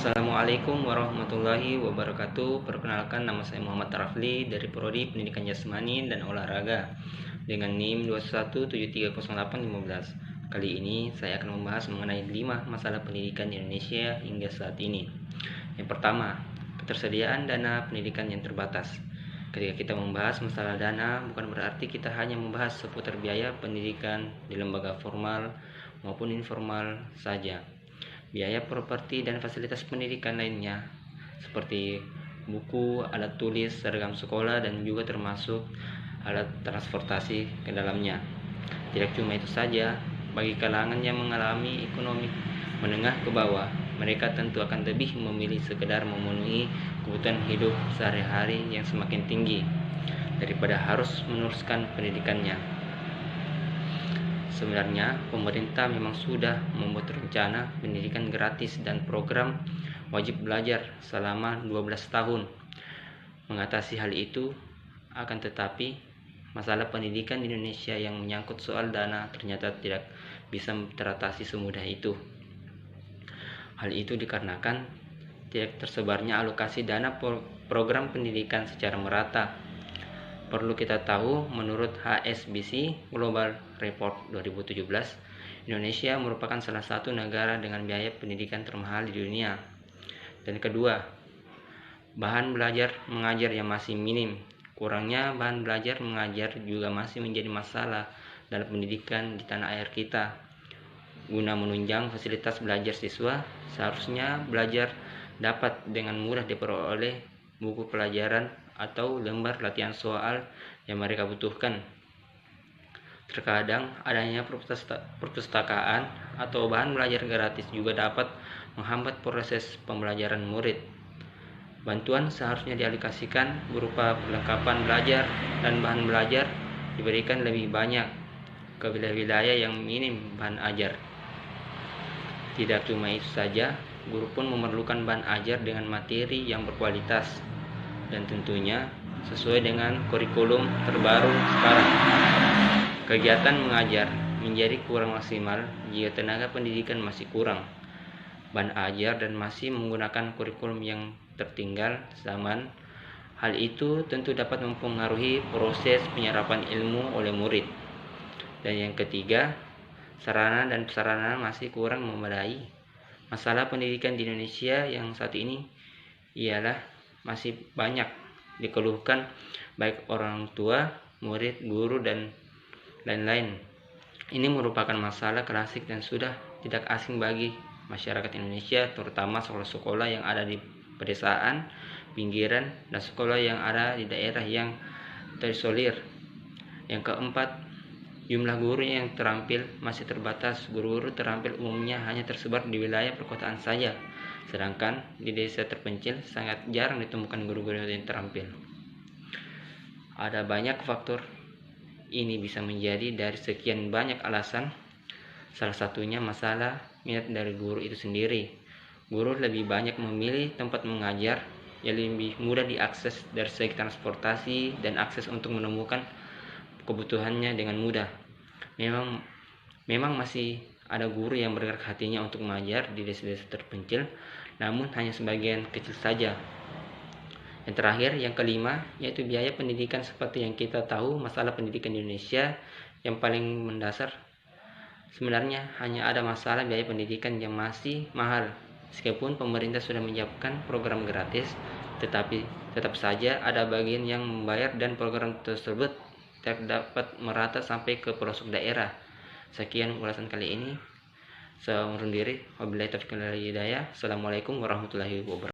Assalamualaikum warahmatullahi wabarakatuh. Perkenalkan, nama saya Muhammad Rafli dari Prodi Pendidikan Jasmani dan Olahraga dengan NIM 21730815. Kali ini saya akan membahas mengenai 5 masalah pendidikan di Indonesia hingga saat ini. Yang pertama, ketersediaan dana pendidikan yang terbatas. Ketika kita membahas masalah dana, bukan berarti kita hanya membahas seputar biaya pendidikan di lembaga formal maupun informal saja. Biaya properti dan fasilitas pendidikan lainnya seperti buku, alat tulis, seragam sekolah, dan juga termasuk alat transportasi ke dalamnya. Tidak cuma itu saja, bagi kalangan yang mengalami ekonomi menengah ke bawah, mereka tentu akan lebih memilih sekedar memenuhi kebutuhan hidup sehari-hari yang semakin tinggi daripada harus meneruskan pendidikannya. Sebenarnya, pemerintah memang sudah membuat rencana pendidikan gratis dan program wajib belajar selama 12 tahun. Mengatasi hal itu, akan tetapi, masalah pendidikan di Indonesia yang menyangkut soal dana ternyata tidak bisa teratasi semudah itu. Hal itu dikarenakan tidak tersebarnya alokasi dana program pendidikan secara merata. Perlu kita tahu, menurut HSBC Global Report 2017, Indonesia merupakan salah satu negara dengan biaya pendidikan termahal di dunia. Dan kedua, bahan belajar mengajar yang masih minim. Kurangnya bahan belajar mengajar juga masih menjadi masalah dalam pendidikan di tanah air kita. Guna menunjang fasilitas belajar siswa, seharusnya belajar dapat dengan mudah diperoleh buku pelajaran atau lembar latihan soal yang mereka butuhkan. Terkadang adanya perpustakaan atau bahan belajar gratis juga dapat menghambat proses pembelajaran murid. Bantuan seharusnya dialokasikan berupa perlengkapan belajar dan bahan belajar diberikan lebih banyak ke wilayah-wilayah yang minim bahan ajar. Tidak cuma itu saja, guru pun memerlukan bahan ajar dengan materi yang berkualitas dan tentunya sesuai dengan kurikulum terbaru sekarang. Kegiatan mengajar menjadi kurang maksimal jika tenaga pendidikan masih kurang bahan ajar dan masih menggunakan kurikulum yang tertinggal zaman. Hal itu tentu dapat mempengaruhi proses penyerapan ilmu oleh murid. Dan yang ketiga, sarana dan prasarana masih kurang memadai. Masalah pendidikan di Indonesia yang saat ini ialah masih banyak dikeluhkan baik orang tua, murid, guru, dan lain-lain. Ini merupakan masalah klasik dan sudah tidak asing bagi masyarakat Indonesia, terutama sekolah-sekolah yang ada di pedesaan, pinggiran, dan sekolah yang ada di daerah yang terisolir. Yang keempat, jumlah guru yang terampil masih terbatas. Guru-guru terampil umumnya hanya tersebar di wilayah perkotaan saja, sedangkan di desa terpencil sangat jarang ditemukan guru-guru yang terampil. Ada banyak faktor ini bisa menjadi dari sekian banyak alasan. Salah satunya masalah minat dari guru itu sendiri. Guru lebih banyak memilih tempat mengajar yang lebih mudah diakses dari segi transportasi dan akses untuk menemukan kebutuhannya dengan mudah. Memang masih ada guru yang bergerak hatinya untuk mengajar di desa-desa terpencil, namun hanya sebagian kecil saja. Yang terakhir, yang kelima, yaitu biaya pendidikan. Seperti yang kita tahu, masalah pendidikan di Indonesia yang paling mendasar sebenarnya hanya ada masalah biaya pendidikan yang masih mahal. Meskipun pemerintah sudah menyiapkan program gratis, tetapi tetap saja ada bagian yang membayar dan program tersebut tidak dapat merata sampai ke pelosok daerah. Sekian ulasan kali ini. Saya undur diri. Wabillahi taufiq wal hidayah. Assalamualaikum warahmatullahi wabarakatuh.